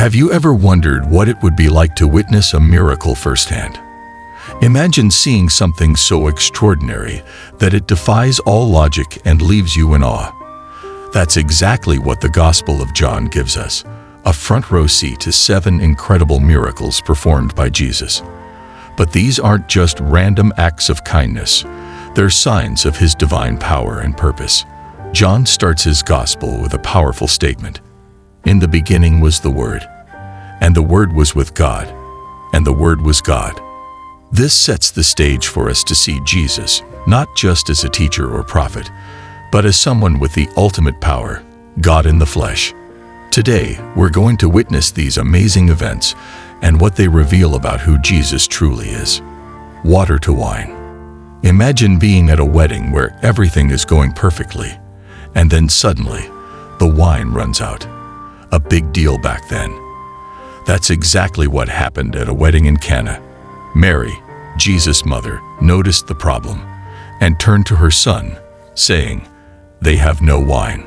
Have you ever wondered what it would be like to witness a miracle firsthand? Imagine seeing something so extraordinary that it defies all logic and leaves you in awe. That's exactly what the Gospel of John gives us, a front row seat to 7 incredible miracles performed by Jesus. But these aren't just random acts of kindness, they're signs of his divine power and purpose. John starts his Gospel with a powerful statement. In the beginning was the Word, and the Word was with God, and the Word was God. This sets the stage for us to see Jesus, not just as a teacher or prophet, but as someone with the ultimate power, God in the flesh. Today, we're going to witness these amazing events and what they reveal about who Jesus truly is. Water to wine. Imagine being at a wedding where everything is going perfectly, and then suddenly, the wine runs out. A big deal back then. That's exactly what happened at a wedding in Cana. Mary, Jesus' mother, noticed the problem and turned to her son, saying, "They have no wine."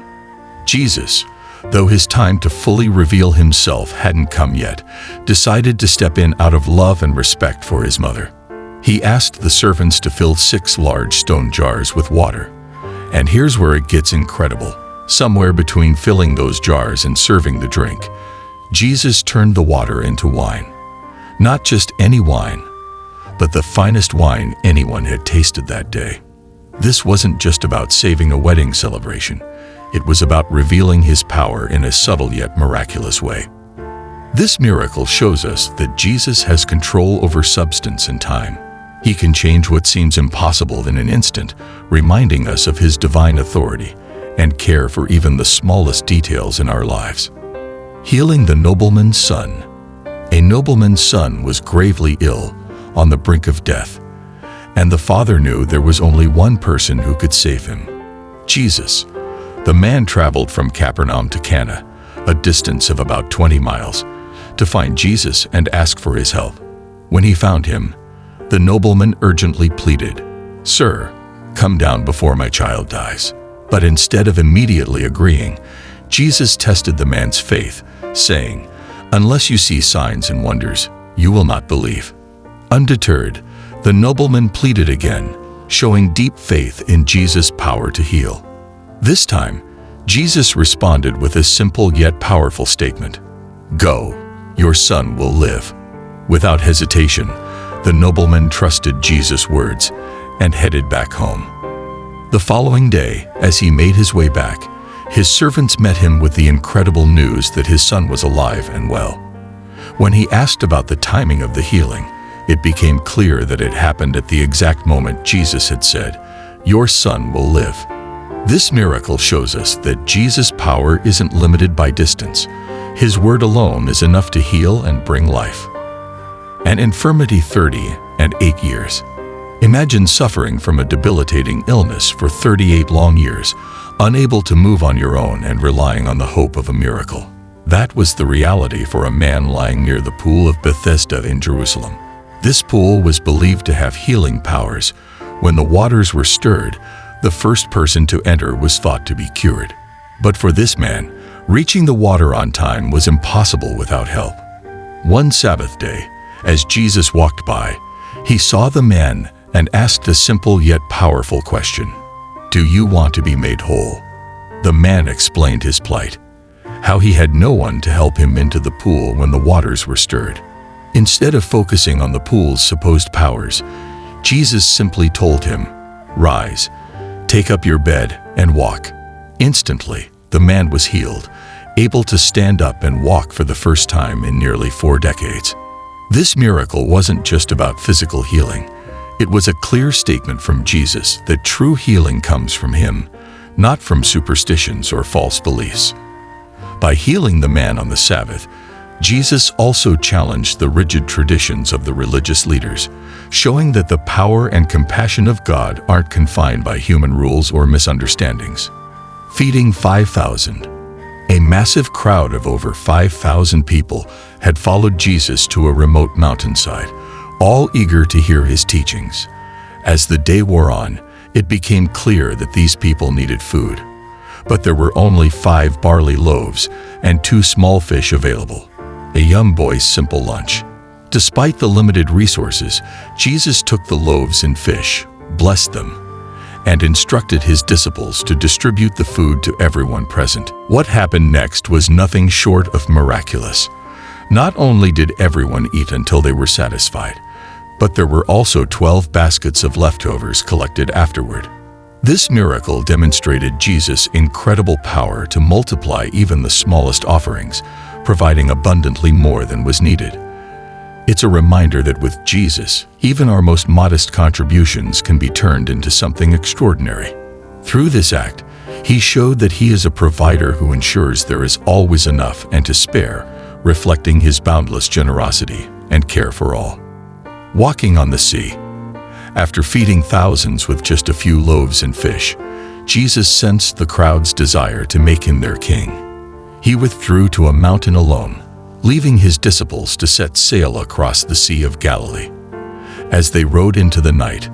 Jesus, though his time to fully reveal himself hadn't come yet, decided to step in out of love and respect for his mother. He asked the servants to fill 6 large stone jars with water. And here's where it gets incredible. Somewhere between filling those jars and serving the drink, Jesus turned the water into wine. Not just any wine, but the finest wine anyone had tasted that day. This wasn't just about saving a wedding celebration. It was about revealing his power in a subtle yet miraculous way. This miracle shows us that Jesus has control over substance and time. He can change what seems impossible in an instant, reminding us of his divine authority and care for even the smallest details in our lives. Healing the nobleman's son. A nobleman's son was gravely ill, on the brink of death, and the father knew there was only one person who could save him: Jesus. The man traveled from Capernaum to Cana, a distance of about 20 miles, to find Jesus and ask for his help. When he found him, the nobleman urgently pleaded, "Sir, come down before my child dies." But instead of immediately agreeing, Jesus tested the man's faith, saying, "Unless you see signs and wonders, you will not believe." Undeterred, the nobleman pleaded again, showing deep faith in Jesus' power to heal. This time, Jesus responded with a simple yet powerful statement. "Go, your son will live." Without hesitation, the nobleman trusted Jesus' words and headed back home. The following day, as he made his way back, his servants met him with the incredible news that his son was alive and well. When he asked about the timing of the healing, it became clear that it happened at the exact moment Jesus had said, "Your son will live." This miracle shows us that Jesus' power isn't limited by distance. His word alone is enough to heal and bring life. An infirmity 38 years. Imagine suffering from a debilitating illness for 38 long years, unable to move on your own and relying on the hope of a miracle. That was the reality for a man lying near the pool of Bethesda in Jerusalem. This pool was believed to have healing powers. When the waters were stirred, the first person to enter was thought to be cured. But for this man, reaching the water on time was impossible without help. One Sabbath day, as Jesus walked by, he saw the man and asked a simple yet powerful question. "Do you want to be made whole?" The man explained his plight, how he had no one to help him into the pool when the waters were stirred. Instead of focusing on the pool's supposed powers, Jesus simply told him, "Rise, take up your bed and walk." Instantly, the man was healed, able to stand up and walk for the first time in nearly 4 decades. This miracle wasn't just about physical healing. It was a clear statement from Jesus that true healing comes from him, not from superstitions or false beliefs. By healing the man on the Sabbath, Jesus also challenged the rigid traditions of the religious leaders, showing that the power and compassion of God aren't confined by human rules or misunderstandings. Feeding 5,000. A massive crowd of over 5,000 people had followed Jesus to a remote mountainside, all eager to hear his teachings. As the day wore on, it became clear that these people needed food. But there were only 5 barley loaves and 2 small fish available. a young boy's simple lunch. Despite the limited resources, Jesus took the loaves and fish, blessed them, and instructed his disciples to distribute the food to everyone present. What happened next was nothing short of miraculous. Not only did everyone eat until they were satisfied, but there were also 12 baskets of leftovers collected afterward. This miracle demonstrated Jesus' incredible power to multiply even the smallest offerings, providing abundantly more than was needed. It's a reminder that with Jesus, even our most modest contributions can be turned into something extraordinary. Through this act, he showed that he is a provider who ensures there is always enough and to spare, reflecting his boundless generosity and care for all. Walking on the sea. After feeding thousands with just a few loaves and fish, Jesus sensed the crowd's desire to make him their king. He withdrew to a mountain alone, leaving his disciples to set sail across the Sea of Galilee. As they rowed into the night,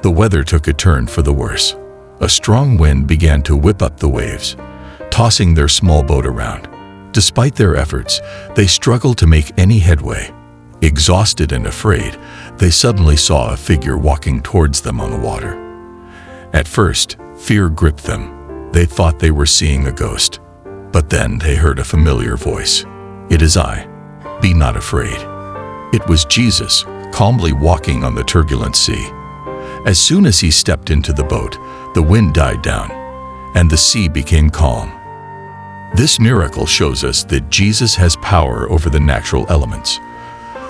the weather took a turn for the worse. A strong wind began to whip up the waves, tossing their small boat around. Despite their efforts, they struggled to make any headway. Exhausted and afraid, they suddenly saw a figure walking towards them on the water. At first, fear gripped them. They thought they were seeing a ghost. But then they heard a familiar voice. "It is I. Be not afraid." It was Jesus, calmly walking on the turbulent sea. As soon as he stepped into the boat, the wind died down, and the sea became calm. This miracle shows us that Jesus has power over the natural elements.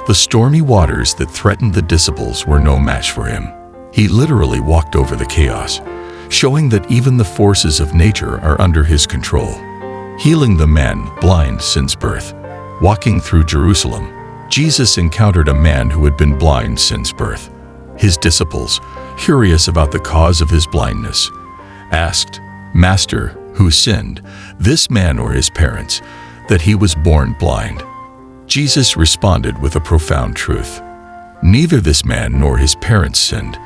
The stormy waters that threatened the disciples were no match for him. He literally walked over the chaos, showing that even the forces of nature are under his control. Healing the man blind since birth. Walking through Jerusalem, Jesus encountered a man who had been blind since birth. His disciples, curious about the cause of his blindness, asked, "Master, who sinned, this man or his parents, that he was born blind?" Jesus responded with a profound truth. Neither this man nor his parents sinned,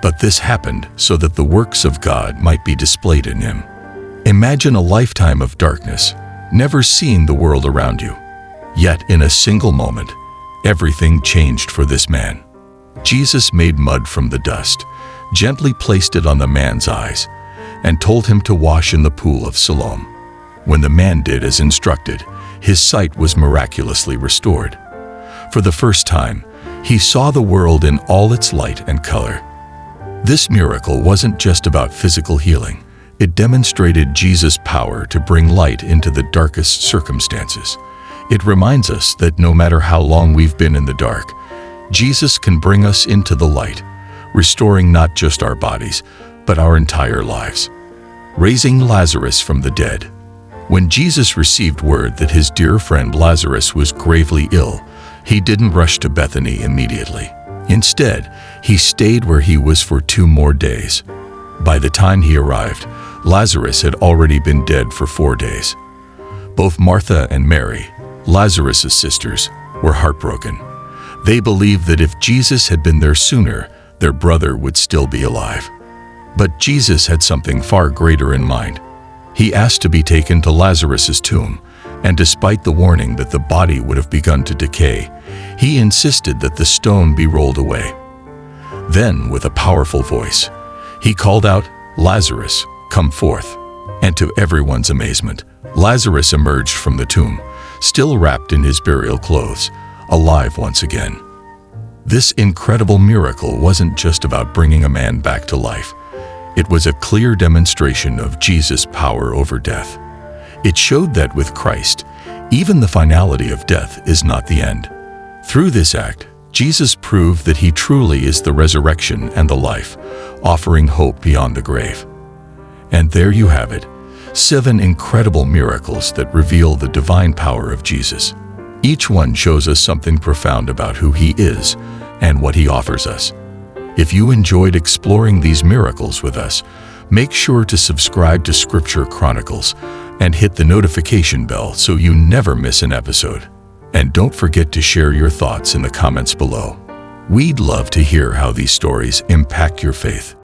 but this happened so that the works of God might be displayed in him. Imagine a lifetime of darkness, never seeing the world around you. Yet in a single moment, everything changed for this man. Jesus made mud from the dust, gently placed it on the man's eyes, and told him to wash in the pool of Siloam. When the man did as instructed, his sight was miraculously restored. For the first time, he saw the world in all its light and color. This miracle wasn't just about physical healing. It demonstrated Jesus' power to bring light into the darkest circumstances. It reminds us that no matter how long we've been in the dark, Jesus can bring us into the light, restoring not just our bodies, but our entire lives. Raising Lazarus from the dead. When Jesus received word that his dear friend Lazarus was gravely ill, he didn't rush to Bethany immediately. Instead, he stayed where he was for 2 more days. By the time he arrived, Lazarus had already been dead for 4 days. Both Martha and Mary, Lazarus' sisters, were heartbroken. They believed that if Jesus had been there sooner, their brother would still be alive. But Jesus had something far greater in mind. He asked to be taken to Lazarus' tomb, and despite the warning that the body would have begun to decay, he insisted that the stone be rolled away. Then, with a powerful voice, he called out, "Lazarus, come forth." And to everyone's amazement, Lazarus emerged from the tomb, still wrapped in his burial clothes, alive once again. This incredible miracle wasn't just about bringing a man back to life. It was a clear demonstration of Jesus' power over death. It showed that with Christ, even the finality of death is not the end. Through this act, Jesus proved that he truly is the resurrection and the life, offering hope beyond the grave. And there you have it, 7 incredible miracles that reveal the divine power of Jesus. Each one shows us something profound about who he is and what he offers us. If you enjoyed exploring these miracles with us, make sure to subscribe to Scripture Chronicles and hit the notification bell so you never miss an episode. And don't forget to share your thoughts in the comments below. We'd love to hear how these stories impact your faith.